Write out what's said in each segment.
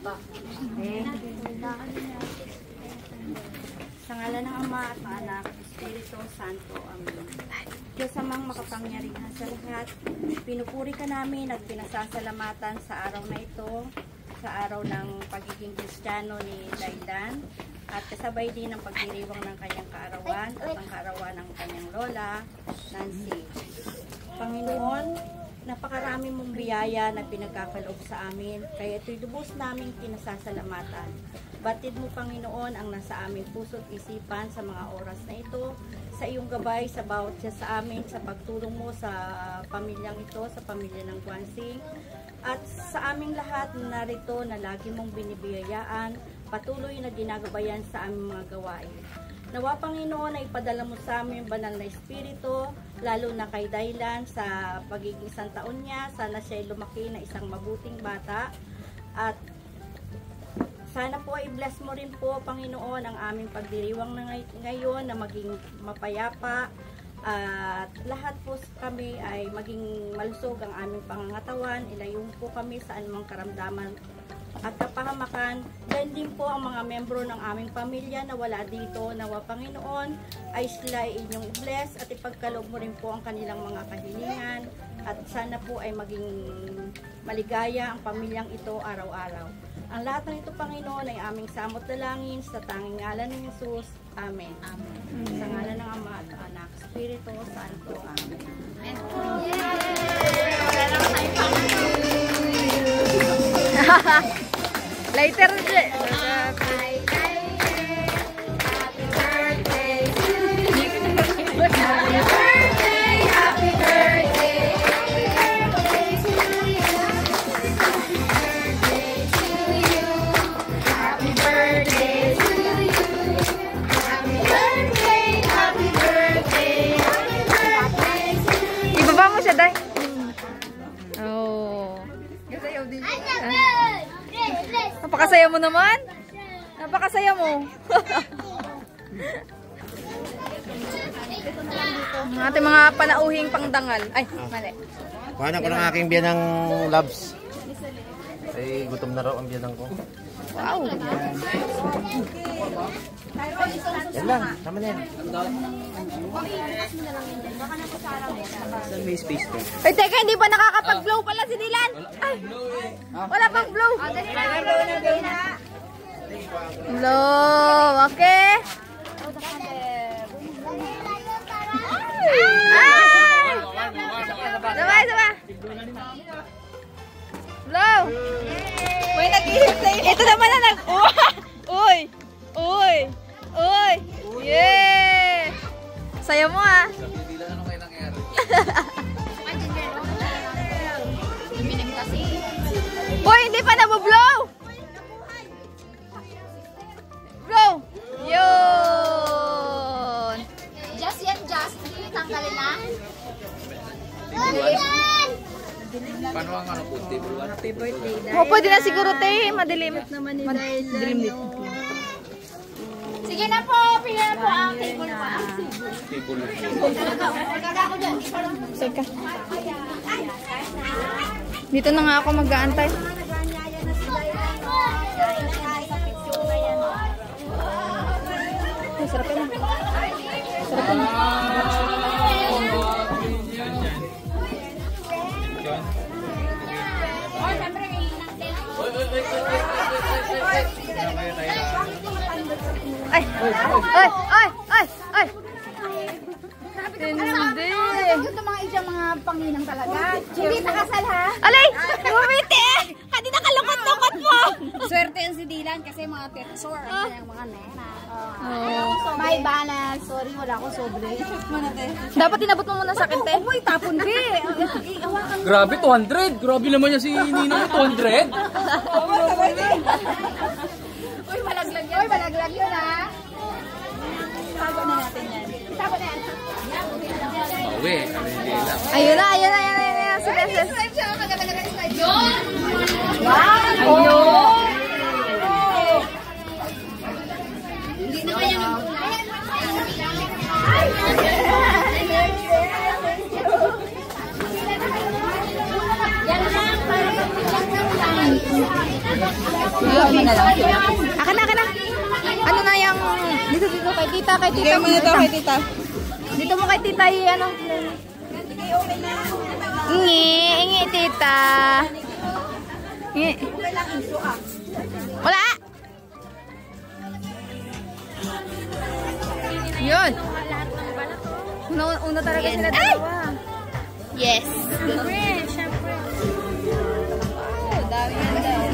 Okay. Sa ngalan ng Ama at ng Anak, Espiritu Santo. Amen. Diyos amang makapangyarihan sa lahat, pinupuri ka namin at pinasasalamatan sa araw na ito, sa araw ng pagiging Kristiyano ni Daylan, at kasabay din ang pagdiriwang ng kanyang kaarawan at ang kaarawan ng kanyang lola, Nancy. Panginoon, napakarami mong biyaya na pinagkakaloob sa amin, kaya ito'y lubos naming pinasasalamatan. Batid mo, Panginoon, ang nasa aming puso't isipan sa mga oras na ito, sa iyong gabay, sa bawat siya sa amin, sa pagtulong mo sa pamilyang ito, sa pamilya ng Guansing, at sa aming lahat na narito na lagi mong binibiyayaan, patuloy na ginagabayan sa aming mga gawain. Nawa, Panginoon, na ipadala mo sa amin yung banal na espiritu, lalo na kay Daylan sa pagiging isang taon niya. Sana siya'y lumaki na isang mabuting bata. At sana po ay bless mo rin po, Panginoon, ang aming pagdiriwang na ngayon na maging mapayapa. At lahat po kami ay maging malusog ang aming pangangatawan. Ilayong po kami sa anumang karamdaman at kapahamakan. Then din po ang mga membro ng aming pamilya na wala dito, nawa, Panginoon, ay sila ay inyong bless at ipagkaloob mo rin po ang kanilang mga kahilingan. At sana po ay maging maligaya ang pamilyang ito araw-araw. Ang lahat ng ito, Panginoon, ay aming samot dalangin sa tanging ngalan ng Jesus. Amen. Amen. Sa ngalan ng Ama at Anak, Espiritu Santo. Amen. Later, ibaba mo siya, Day. Oh. Napakasaya mo naman. Napakasaya mo. Ang ating mga panauhing pangdangal. Ay, mali. Paano ko ng aking biyanang loves? Ay, gutom na raw ang biyanang ko. Wow. Yan lang, tama na yan. May space to. Ay, teka, hindi pa nakakapag-blow pala si Dylan. Ay, wala pang blow. Blow, okay. Ay! Sabay, sabay. Blow. May nag-ihintay. Ito naman na nag... Uy! Uy! Uy! Yeah! Saya mo ah. Uy, hindi pa nabublow! Blow! Yun! Just yan, just. Tanggalin na. Paano ang ano po? Happy birthday, Day. Oh, pwede na siguro, te. Madilim. Madilim dito. Sige na po, pila na po ang table po. Teka. Dito na nga ako mag-aantay. Ay, sarap yan. Sarap yan. Ay! Ay! Ay! Ay! Ay! Hindi! Ito mga isang mga panginang talaga. Hindi nakasal ha? Alay! Bumiti! Hindi nakalukot-lukot mo! Swerte yan si Dylan kasi mga tersor. Yung mga nena. Oh. May balance. Sorry, wala akong sobre. Dapat tinabot mo muna sa akin, te. Uy, tapon di. Grabe, 200! Grabe naman yan si Nino, 200! Uy, malaglag yun. Uy, malaglag yun ha. Tago na natin yan. Tago na yan. Bawi, kami hindi lang. Ayun na, ayun na, ayun na, ayun na. Sige, sige. Slide siya. Maganda na slide yun. Ayun! Hindi na kaya yan lang. Para Akin na. Ano na yung... Dito kay tita. Bigay mo na ito kay tita. Dito mo kay tita ano. Ingi tita. Ingi. Wala. Yun. Una talaga sila dalawa. Yes. Siyempre. Dami yan daw.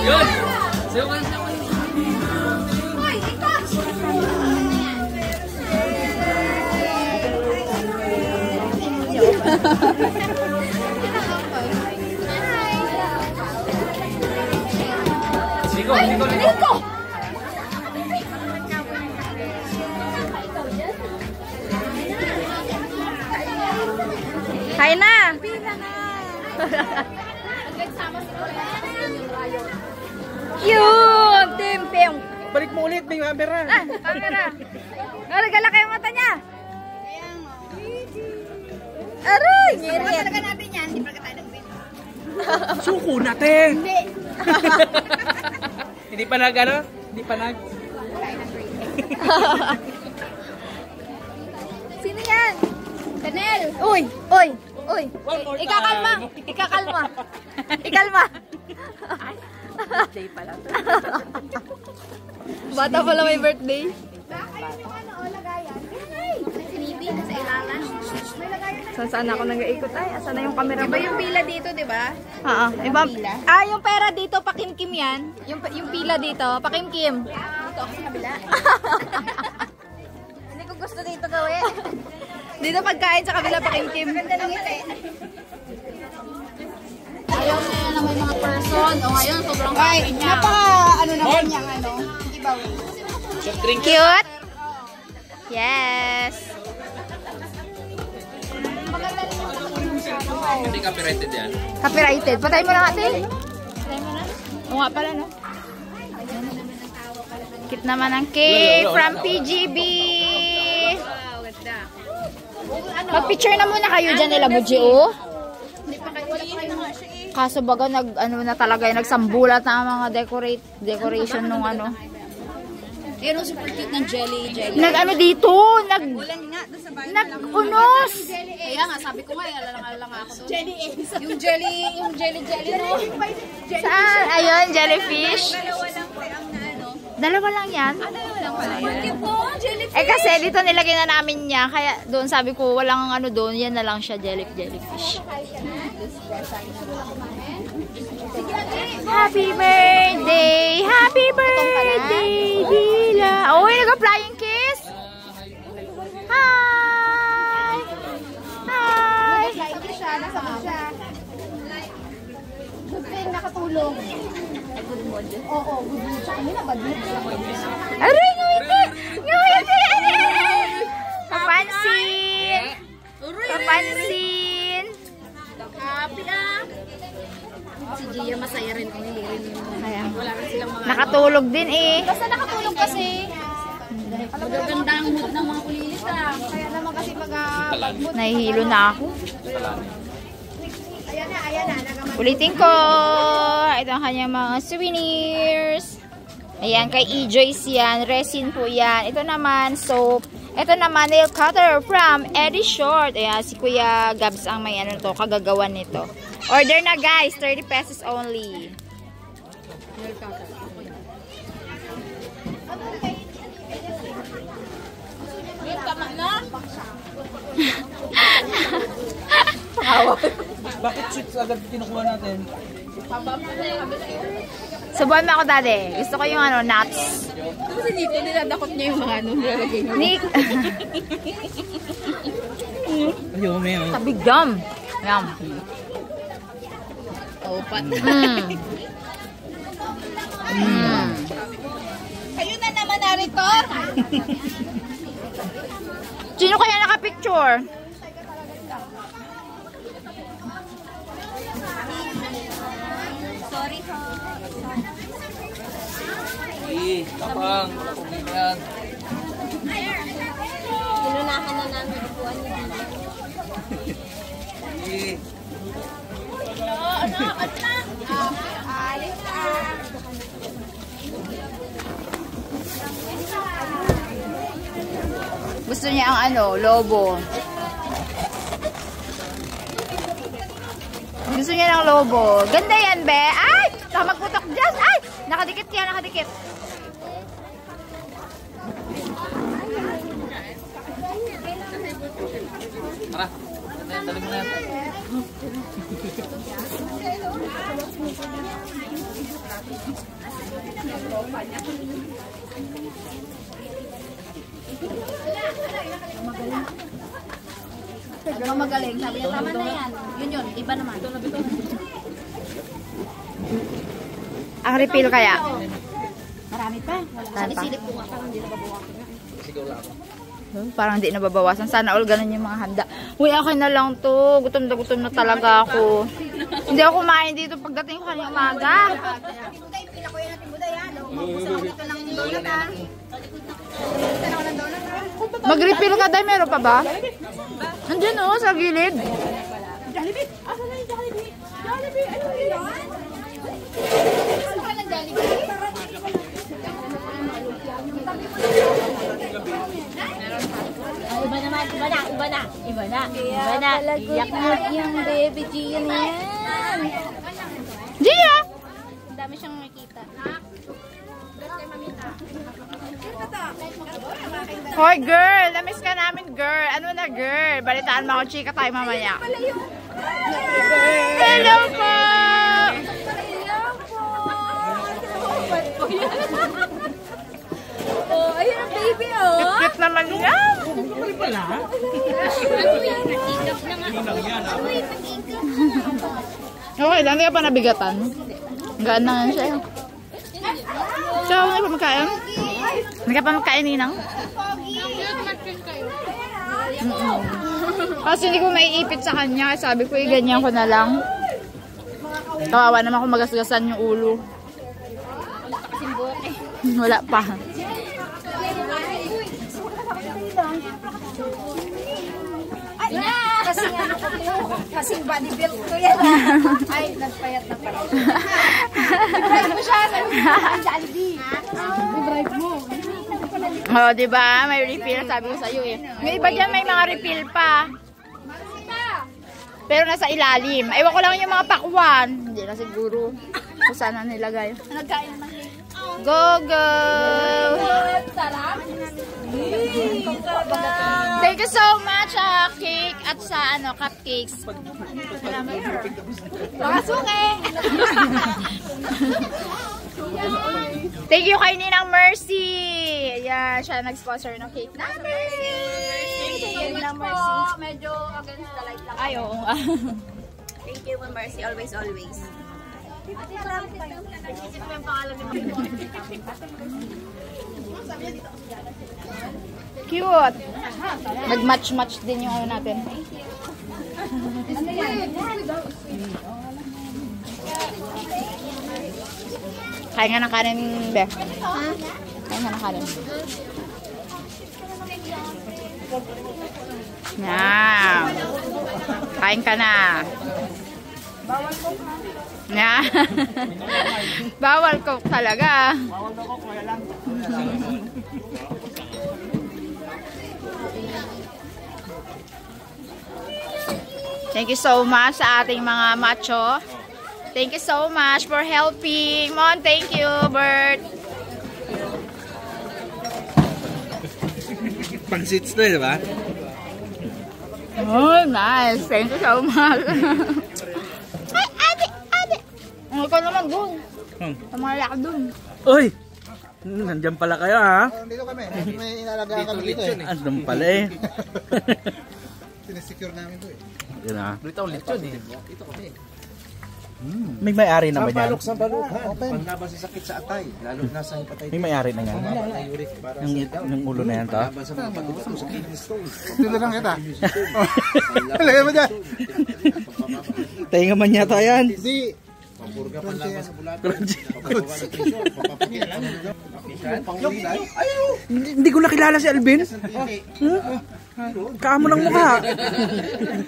Yun! Sayo ka. Ligo! Hay na. Yun! Timping! Balik mo ulit, may camera. Camera. Nalagala kayo mata niya. Aray! Pagka talaga natin yan, hindi pagka tayo nag-win. Suko natin! Hindi! Hindi pa nag, ano? Hindi pa nag... Sino yan? Chanel! Uy! Ikakalma. Birthday pala. Bata pala may birthday. Saan ako nag-iikot ay? Asan na yung camera Iba ba? yung pila dito, di ba? Oo. Iba, pila? yung pera dito, pakimkim yan. Yung pila dito, pakimkim. Dito ako sa kabila. Hindi ko gusto dito gawin. Dito pagkain sa kabila, pakimkim. Ganda ng ngiti. Ayaw na yan na may mga person. O ngayon, sobrang happy niya. Ano naman niyang giveaway. Soft drink. Cute? Yes. Hindi copyrighted yan. Copyrighted. Patay mo na natin. Oo nga pala, no? Cute naman ang cake from PGB. Mag-picture na muna kayo dyan nila, Buji, oh. Kaso baga na talaga yung nagsambulat na ang mga decoration nung ano. Yan ang super cute ng jelly. Dito, Ulan nga, doon sa bahay. nag-unos. Kaya nga, sabi ko nga, alang ako doon. Jelly eggs. Yung jelly, no? Saan? Ayun, jellyfish. Dalawa lang po ang Dalawa lang yan? Dalawa lang pala yun. Jellyfish. Kasi dito nilagay na namin niya. Kaya doon sabi ko, walang doon. Yan na lang siya, jellyfish. Happy birthday! Happy birthday, Dila! Oh, nag-flying kiss! Hi! Hi! Like siya, nasabot siya. Good thing, nakatulong. Good mood. Oo, good mood siya. Kanina, bad mood siya. Aray, ngumiti! Ngumiti! Papansin! Papansin! Happy Si Gia masaya rin kung hindi rin. Wala rin silang mga... Nakatulog din eh. Basta nakatulog kasi. Magaganda ang mood ng mga kulilis Kaya naman kasi pag-mood. Nahihilo na ako. Ayan na. Ulitin ko. Ito ang kanyang mga souvenirs. Ayan, kay E-Joyce yan. Resin po yan. Ito naman, soap. Ito naman, nail cutter from Eddie Short. Ayan, si Kuya Gabs ang may kagagawan nito. Order na guys, 30 pesos only. Tama na. Bakit chips agad kinukuha natin? Subuhan mo ako, daddy. Gusto ko yung nuts. Kasi dito, niladakot niya yung mga nilalagay niya. Nick. Ayaw, may Tabigam. Yum. Opat. Kayo na naman narito. Sino kaya nakapicture? Sorry ho. tapang. Wala kong yan. Unahan na namin upuan niya. Gusto niya ang ano, lobo. Gusto niya ng lobo. Ganda yan, be. Ay! Baka magputok dyan. Ay! Nakadikit yan, nakadikit. Tara. Dali mo na yan. Magaling. Sabi niya, tama na yan. Yun. Iba naman. Ang refill kaya? Marami pa. Marami pa. Silip ko nga parang hindi nababawasan na. Sigaw lang ako. Parang hindi nababawasan. Sana all ganun yung mga handa. Uy, akin na lang to. Gutom na talaga ako. Hindi ako kumain dito pagdating ko kanina umaga. Mag-refill ka dahil meron pa ba? Nandiyan o, sa gilid. Jollibee! Asa na yung Jollibee? Jollibee! Ano yun? Ano ka ng Jollibee? Iba na. Iyak mo yung baby Gia na yan. Gia! Ang dami siyang nakita. Hoy, girl! Namiss ka namin, girl. Ano na, girl? Balitaan mo ako, chika tayo mamaya. Hello po! Oh, ayun ang baby, oh. Cute naman yan. Okay lang, hindi ka pa nabigatan. Gaan na nga siya. So, hindi pa magkain? Hindi ka pa magkain, Ninang? Kasi hindi ko maiipit sa kanya. Sabi ko, ganyan ko na lang. Kawawa naman kung magasgasan yung ulo. Wala pa. Kasing body build ko yan. Ay, nagpayat na pala. I-drive mo siya. Jollibee. I-drive mo. Oh, diba? May refill. Sabi ko sa'yo eh. May iba dyan, may mga refill pa. Pero nasa ilalim. Ewan ko lang yung mga pakwan. Hindi na siguro. Kung saan na nilagay. Nagkain naman. Go, go! Sarap. Thank you so much, cake at sa cupcakes. Pakasuke. Thank you kay Ninang Mercy. Ayan, siya nag-sponsor ng cake na Mercy. Ninang Mercy. Medyo against the light lang. Ay, oo. Thank you, Mercy. Always, always. Cute. Nag-match-match din yung ano natin. Kain nga ng kanin, Be. Kain nga ng kanin. Yan. Kain ka na. Yan. Bawal coke talaga. Bawal coke, wala lang. Thank you so much sa ating mga macho. Thank you so much for helping. Mon, thank you, Bert. Pangsits na, di ba? Oh, nice. Thank you so much. Ay, ate. Ikaw naman dun. Tumalak dun. Uy! Nandiyan pala kayo, ha? Dito kami. May inalagaan kami dito eh. Andun pala eh. Sinesecure namin to eh. Yun, ha? Dito ulit yun eh. Dito kami. May may-ari na ba yan? Sambalok. Panlaban sa sakit sa atay. Lalo na sa hepatitis. May may-ari na yan? Yung ulo na yan, to? Sa mga pag-ibato sa kidney stone. Dito lang kita. Lagay mo dyan. Tayo man yata yan. Hindi. Pampurga panlaban sa bulat. Papapaga sa pressure. Hindi ko nakilala si Alvin. Kaamo ng mukha.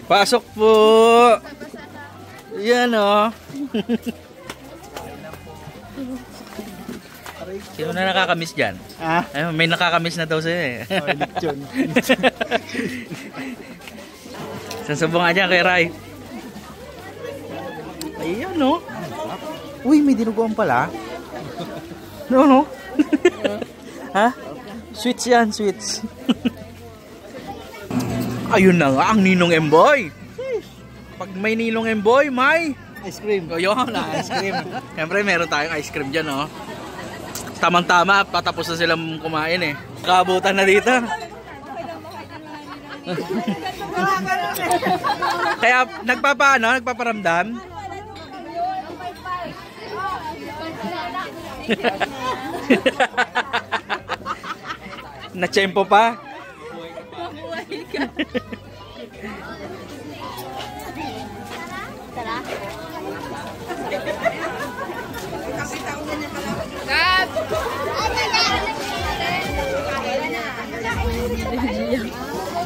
Pasok po. Yan o. Sino na nakakamiss dyan? Ay, may nakakamiss na daw sa'yo eh. Sasabong nga dyan kay Rai. Ayan no. Uy, may dinuguan pala. No. Ha? Sweets yan, sweets. Ayun na nga, ang Ninong Emboy. Pag may Ninong Emboy, may ice cream. O yun, ice cream. Siyempre, meron tayong ice cream dyan, no? Tamang-tama, patapos na silang kumain eh. Kabutan na dito. Kaya nagpaparamdam. Na-tsempo pa.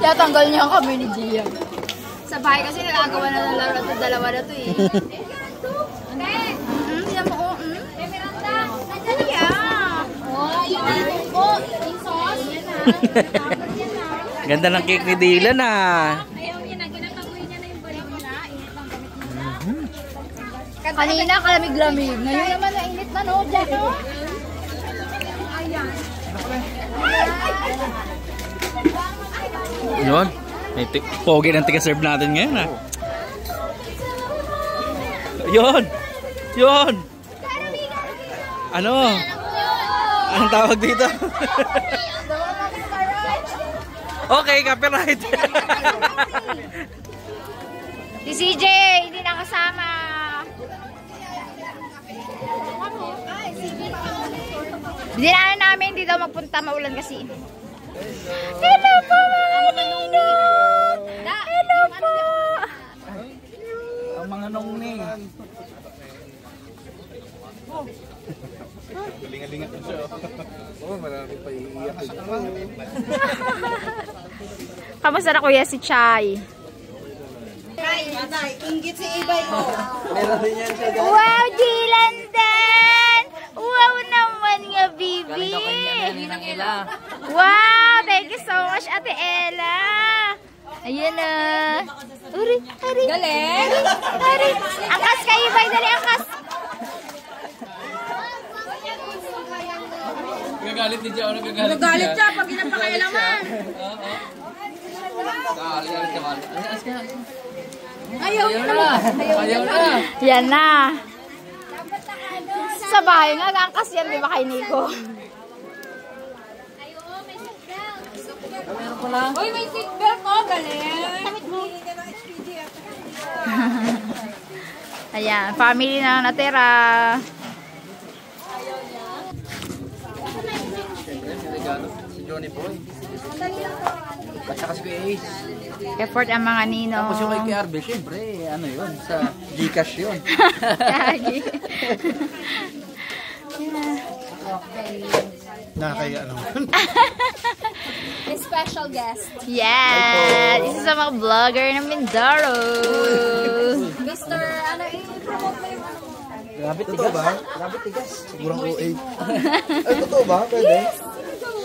Kaya tanggal niya kami ni Gia. Sa bahay kasi nagagawa na ng laro at dalawa na to eh. Tiyan mo, Ganda ng cake ni Dylan ah. Kanina kalamig-lamig. Ngayon naman nainit na no, Jack. Yun. May pogi ng tiga-serve natin ngayon ah. Yun. Ano? Anong tawag dito? Okay, copyright. Si CJ, hindi nakasama. Hindi na namin, hindi daw magpunta, maulan kasi. Hello po, mga ninong! Hello po! Ang mga nong ni. Lingalingat mo siya. Oo, marami pa iiyak. Kamusta na kuya si Chay? Inggit si Ibay mo. Wow, Dylan Dan! Wow naman nga, baby! Wow, thank you so much, Ate Ella! Ayan na. Uri. Galing! Uri. Angkas kayo, Ibay. Dali, angkas! Nagagalit ni Gia. Nagalit siya pag ginapakailaman. Ayaw na. Yan na. Sa bahay nga, angkas yan, di ba kay Nico? Uy, may seatbelt ko, galing. Ayan, family na natira. Si Johnny Boy. At saka si Kuya Ace. Effort ang mga ninong. Tapos yung kay Arbe, syempre, ano yun, sa Gcash yun. Lagi. Nakakaya ano. Special guest. Yeah, this is sa mga vlogger ng Mindoro. Mr. Ano, i-promote mo yung ano mo. Grabe tigas. Grabe tigas. Sigurang OA. Ay, totoo ba? Pwede?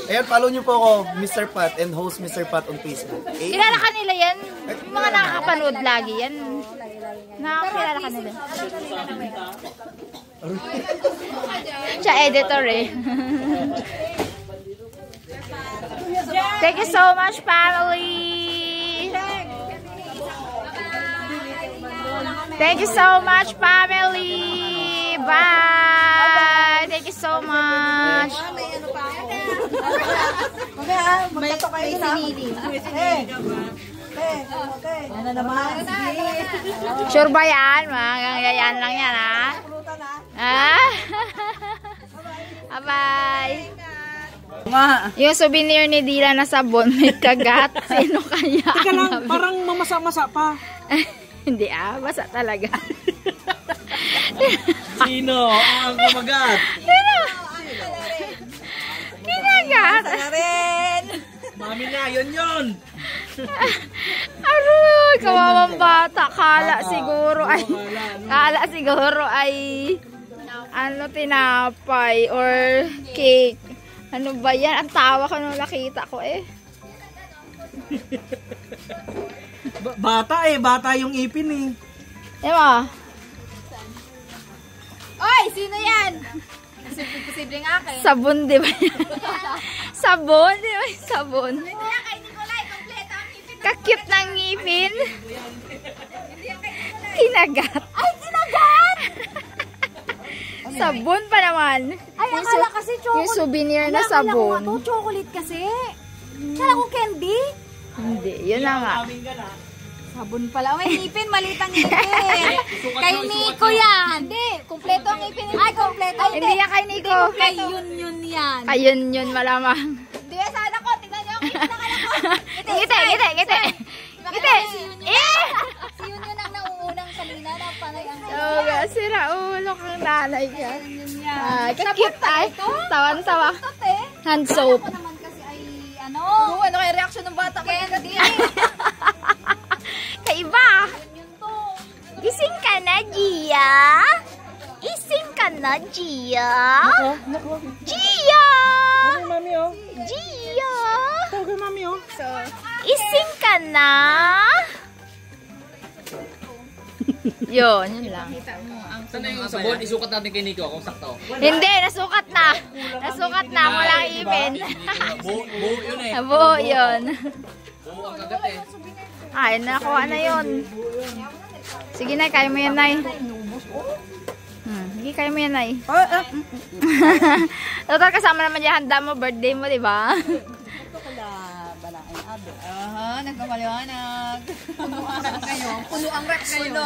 Ayan, follow nyo po ako, Mr. Pat and host Mr. Pat on Facebook. Kilala ka nila yan? Yung mga nakakapanood lagi yan. Nakakilala ka nila. Siya editor eh. Thank you so much, family. Thank you so much, family. Bye. Thank you so much. May sinili. Ano naman? Sure ba yan? Magagayaan lang yan, ha? Ah? Bye. Yung souvenir ni Dila na sabon, may kagat. Sino kaya? Teka lang, parang mamasa-masa pa. Hindi basa talaga. Sino ang kumagat? Kinagat. Na rin. Mami na, yun. Aroy, kawawang bata. Kala siguro ay ano, tinapay or cake. Ano ba yan? Ang tawa ko nung nakita ko eh. Bata yung ipin eh. Diba? Oy, sino yan? Posibleng akin. Sabon, di ba? Sabon, di ba? Sabon. Hindi yan kay Nicolay. Kompleto ang ngipin. Kakit ng ngipin. Kinagat. Ay, kinagat! Sabon pa naman. Ay, akala kasi chocolate. Yung souvenir na Akala ko sabon. nga to, chocolate kasi. Kala ko candy. Hindi, yun na nga. Sabon pala. May ngipin, malitang ngipin. Kay Nico yan. Hindi, kompleto ang ngipin. Ay, kompleto. Ay, Hindi yan kay Nico. Kay yun yan. Ayun yun, malamang. Hindi, sana ko. Tingnan niyo ang ngipin ng anak ko. Ngiti. Si yun ang nauunang kanina na panay ang Oh, sira ulo kang nanay ka. yun yan. Ay, kakit ay. Tawan-tawa. Ate, Hand soap. ako naman kasi ay ano kaya reaction ng bata ko? Candy. Kaiba. Yun to. Gising ka na, Gia? Ising ka na, Gia? Gia! Okay, mami oh. Gia! Okay, mami oh. Ising ka na? Yun lang. Saan na yung sabon? Isukat natin kay Nico kung sakto. Hindi, nasukat na. Nasukat na, walang ipin. Buo yun eh. Buo yun. Oo, ang kagat eh. Ay, nakuha na yun. Sige na, kaya mo yan, Nay. Sige, kaya mo yan, Nay. Total, kasama naman yung handa mo, birthday mo, di ba? Aha, nagpapaliwanag. Puno ang rep kayo. Puno ang rep kayo.